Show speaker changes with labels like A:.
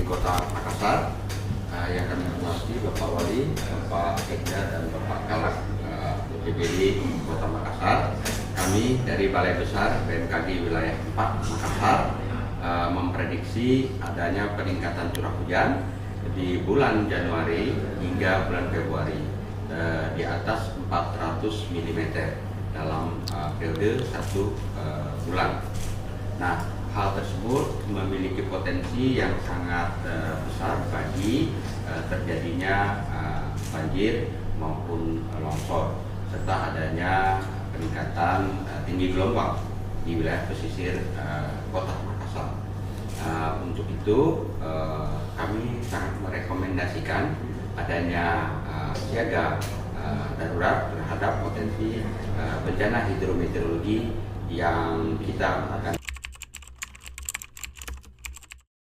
A: Kota Makassar yang kami hormati Bapak Wali, Bapak Ekda dan Bapak Kalak BPBD Kota Makassar. Kami dari Balai Besar BMKG Wilayah 4 Makassar memprediksi adanya peningkatan curah hujan di bulan Januari hingga bulan Februari di atas 400 mm dalam periode 1 bulan. Nah, hal tersebut memiliki potensi yang sangat besar bagi terjadinya banjir maupun longsor serta adanya peningkatan tinggi gelombang di wilayah pesisir Kota Makassar. Untuk itu kami sangat merekomendasikan adanya siaga darurat terhadap potensi bencana hidrometeorologi yang kita akan